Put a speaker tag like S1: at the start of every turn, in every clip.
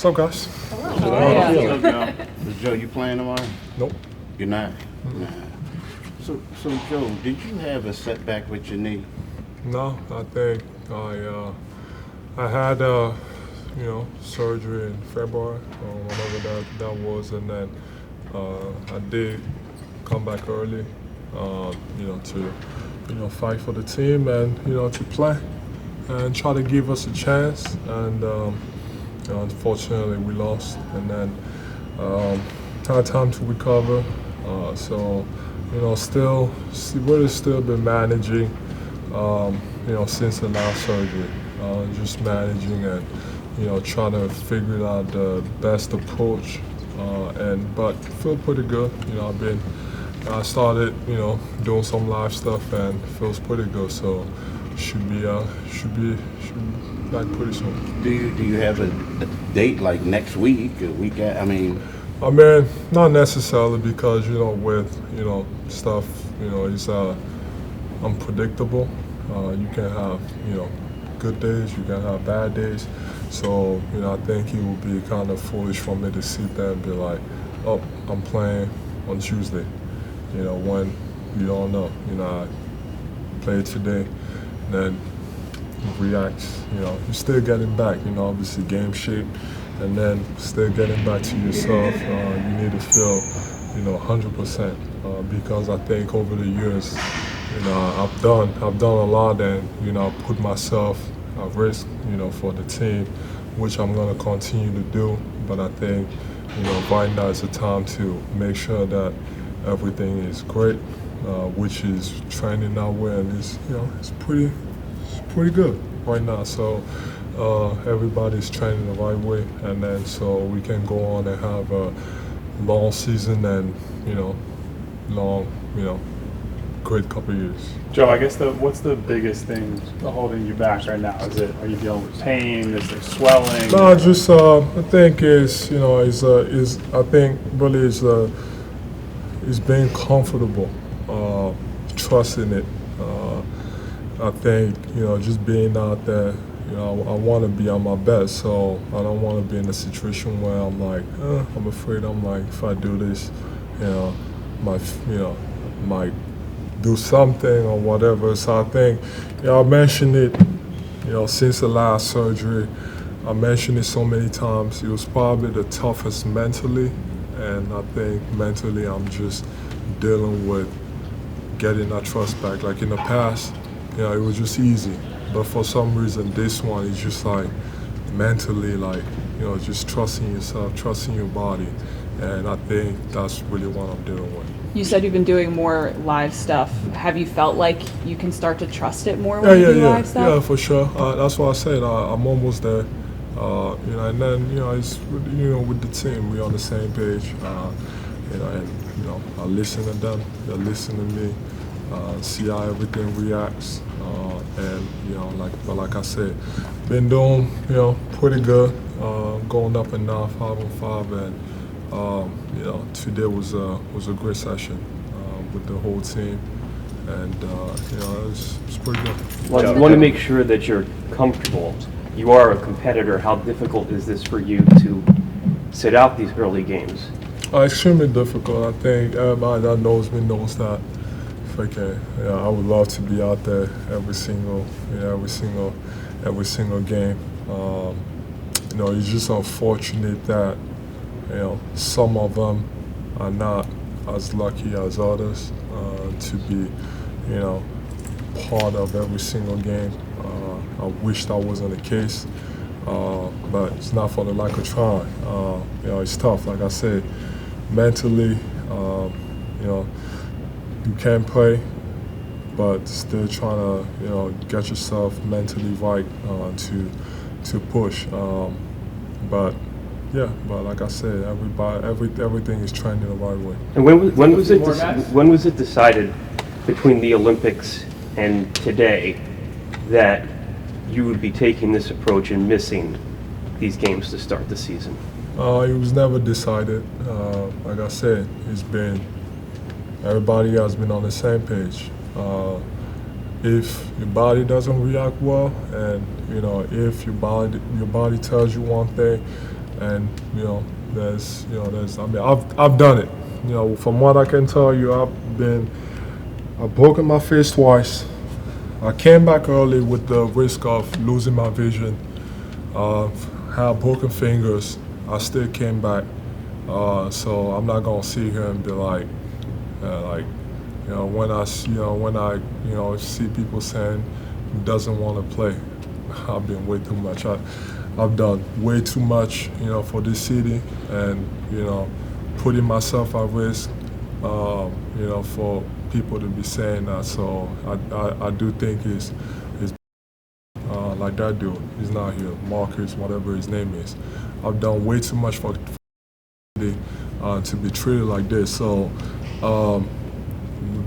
S1: What's up, guys?
S2: So, Joe, you playing tomorrow?
S1: Nope.
S2: You're not? Nah. So, Joe, did you have a setback with your knee?
S1: No, I think I had surgery in February, whenever that was, and then I did come back early, to fight for the team and to play and try to give us a chance. And unfortunately, we lost, and then had time to recover. Still been managing. Since the last surgery, just managing and trying to figure out the best approach, but feel pretty good. I started doing some live stuff and feels pretty good. So should be back pretty soon.
S2: Do you have a date like next week, a weekend? I mean,
S1: not necessarily, because with stuff is unpredictable. You can have good days, you can have bad days. So I think it would be kind of foolish for me to sit there and be like, oh, I'm playing on Tuesday. When you don't know. I played today, then react. You're still getting back. Obviously game shape, and then still getting back to yourself. You need to feel 100%, because I think over the years, I've done a lot, and I put myself at risk, for the team, which I'm gonna continue to do. But I think, right now is the time to make sure that everything is great, which is trending our way, and it's pretty good right now. So everybody's trending the right way, and then so we can go on and have a long season and long great couple of years.
S3: Joe, I guess what's the biggest thing holding you back right now? Are you dealing with pain? Is there swelling?
S1: No, just I think is being comfortable, trusting it. I think just being out there. I want to be on my best, so I don't want to be in a situation where I'm like, I'm afraid. I'm like, if I do this, might do something or whatever. So I think, I mentioned it, since the last surgery. I mentioned it so many times. It was probably the toughest mentally, and I think mentally I'm just dealing with getting that trust back. Like in the past, it was just easy. But for some reason, this one is just like mentally, like, just trusting yourself, trusting your body. And I think that's really what I'm dealing with.
S4: You said you've been doing more live stuff. Have you felt like you can start to trust it more when you do live stuff?
S1: Yeah, for sure. That's what I said. I'm almost there. And then, it's, with the team, we're on the same page. I listen to them, they listen to me, see how everything reacts. Like I said, been doing, pretty good, going up and down 5-on-5, and today was a great session with the whole team, and it's pretty good.
S5: Well, you want to make sure that you're comfortable. You are a competitor. How difficult is this for you to sit out these early games?
S1: Extremely difficult. I think everybody that knows me knows that. I would love to be out there every single game. It's just unfortunate that some of them are not as lucky as others to be part of every single game. I wish that wasn't the case, but it's not for the lack of trying. It's tough. Like I said, mentally, you can play, but still trying to get yourself mentally right to push. But like I said, everything is trending the right way.
S5: And when was it decided between the Olympics and today that you would be taking this approach and missing these games to start the season?
S1: It was never decided. Like I said, everybody has been on the same page. If your body doesn't react well, and if your body tells you one thing, and I mean, I've done it. From what I can tell you, I've broken my face twice. I came back early with the risk of losing my vision. Had broken fingers. I still came back. So I'm not gonna sit here and be like, when I see people saying he doesn't want to play. I've been way too much. I've done way too much, for this city, and putting myself at risk, for people to be saying that. So I do think it's like that dude. He's not here, Marcus, whatever his name is. I've done way too much for the to be treated like this. So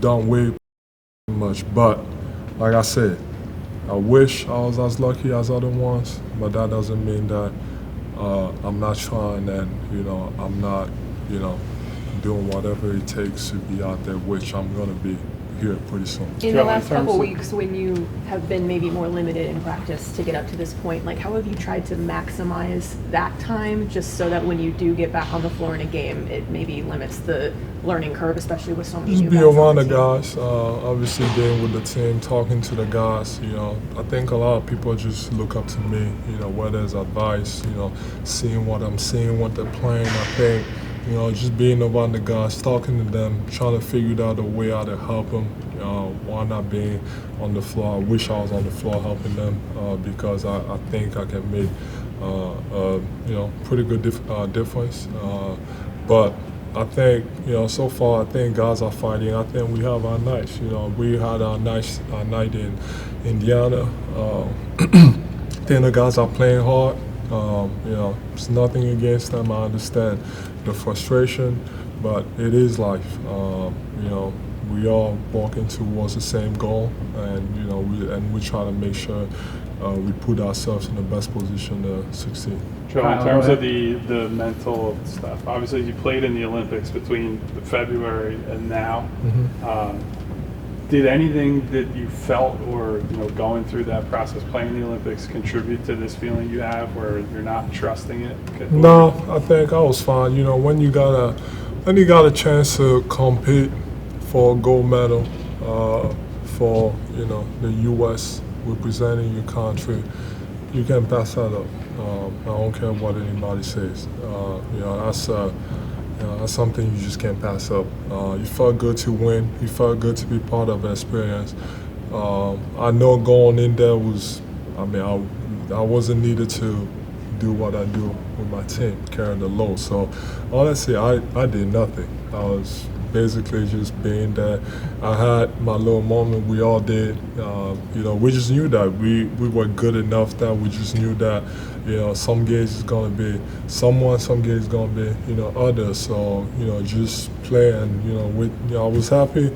S1: done way too much. But like I said, I wish I was as lucky as other ones, but that doesn't mean that I'm not trying and I'm not doing whatever it takes to be out there, which I'm gonna be here pretty soon.
S6: In the last couple weeks, when you have been maybe more limited in practice to get up to this point, like how have you tried to maximize that time just so that when you do get back on the floor in a game, it maybe limits the learning curve, especially with so many
S1: Just
S6: new
S1: be
S6: guys
S1: around the
S6: on team?
S1: guys, obviously being with the team, talking to the guys. I think a lot of people just look up to me, whether it's advice, seeing what I'm seeing, what they're playing. I think, just being around the guys, talking to them, trying to figure out a way how to help them. Why not being on the floor? I wish I was on the floor helping them because I think I can make pretty good difference. But I think, so far, I think guys are fighting. I think we have our nights. We had our night in Indiana. I think the guys are playing hard. It's nothing against them. I understand the frustration, but it is life. We all walking towards the same goal, and we try to make sure we put ourselves in the best position to succeed.
S3: Joe, in terms of the mental stuff, obviously you played in the Olympics between February and now. Did anything that you felt or going through that process, playing the Olympics, contribute to this feeling you have where you're not trusting it?
S1: No, I think I was fine. When you got a chance to compete for a gold medal for the U.S. representing your country, you can't pass that up. I don't care what anybody says. That's something you just can't pass up. You felt good to win. You felt good to be part of the experience. I know going in there I wasn't needed to do what I do with my team, carrying the load. So honestly, I did nothing. I was basically just being there. I had my little moment. We all did. We just knew that we were good enough that we just knew that some games is gonna be someone, some games is gonna be others. So just play and I was happy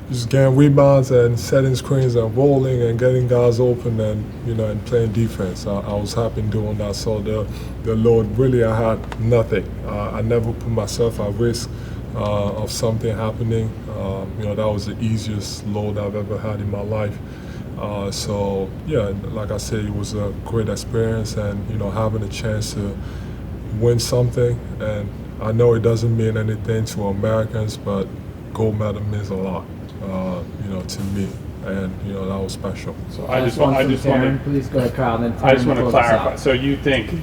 S1: just getting rebounds and setting screens and rolling and getting guys open and and playing defense. I was happy doing that. So the load, really, I had nothing. I never put myself at risk of something happening. That was the easiest load I've ever had in my life. So yeah, like I said, it was a great experience, and having a chance to win something. And I know it doesn't mean anything to Americans, but gold medal means a lot, to me, and that was special.
S3: So I just want to
S7: please go to Kyle. Then
S3: I just want to clarify. So you think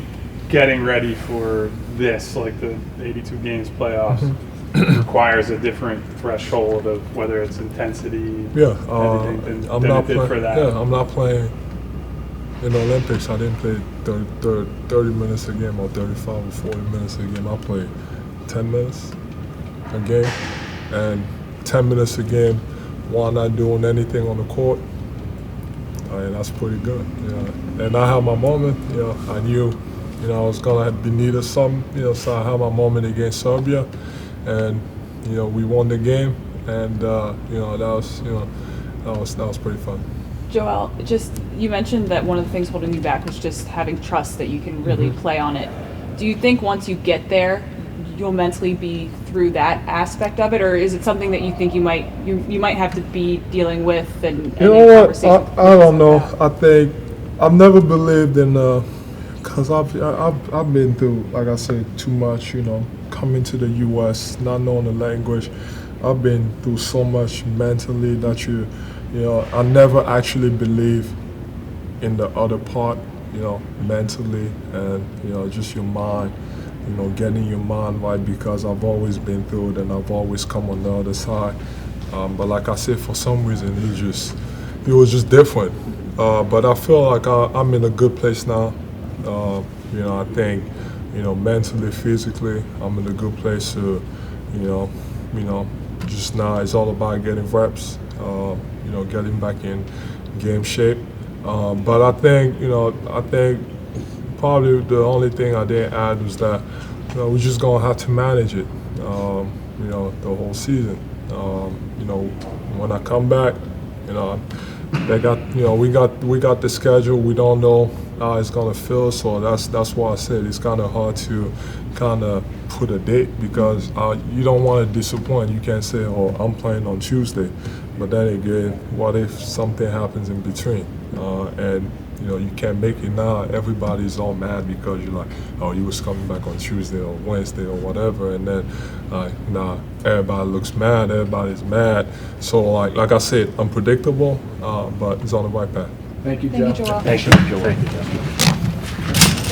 S3: getting ready for this, like the 82 games playoffs, requires a different threshold of whether it's intensity,
S1: Yeah,
S3: than
S1: I'm
S3: it
S1: not
S3: did for that?
S1: Yeah, I'm not playing in the Olympics. I didn't play 30 minutes a game or 35 or 40 minutes a game. I played 10 minutes a game, and 10 minutes a game while not doing anything on the court. That's pretty good. And I had my moment. I knew I was gonna be needed some. So I had my moment against Serbia, and we won the game, and that was pretty fun.
S4: Joel, you mentioned that one of the things holding you back was just having trust that you can really play on it. Do you think once you get there, you'll mentally be through that aspect of it, or is it something that you think you might have to be dealing with and
S1: You know what? I don't know. I think I've never believed in Cause I've been through, like I said, too much. Coming to the U.S., not knowing the language. I've been through so much mentally that I never actually believe in the other part. Mentally and just your mind. Getting your mind right because I've always been through it and I've always come on the other side. But like I said, for some reason, it was just different. But I feel like I'm in a good place now. I think, mentally, physically, I'm in a good place to, just now it's all about getting reps, getting back in game shape. But I think probably the only thing I didn't add was that, we're just gonna have to manage it, the whole season. When I come back, they got, we got the schedule. We don't know how it's gonna feel, so that's why I said it's kind of hard to kind of put a date because you don't want to disappoint. You can't say, "Oh, I'm playing on Tuesday," but then again, what if something happens in between? And you can't make it now. Everybody's all mad because you're like, "Oh, you was coming back on Tuesday or Wednesday or whatever," and then nah, everybody looks mad. Everybody's mad. So like I said, unpredictable, but it's on the right path.
S3: Thank you,
S4: Thank
S3: Joe.
S4: you, Joel.
S5: Thank you, Joel.
S2: Thank you, Joe.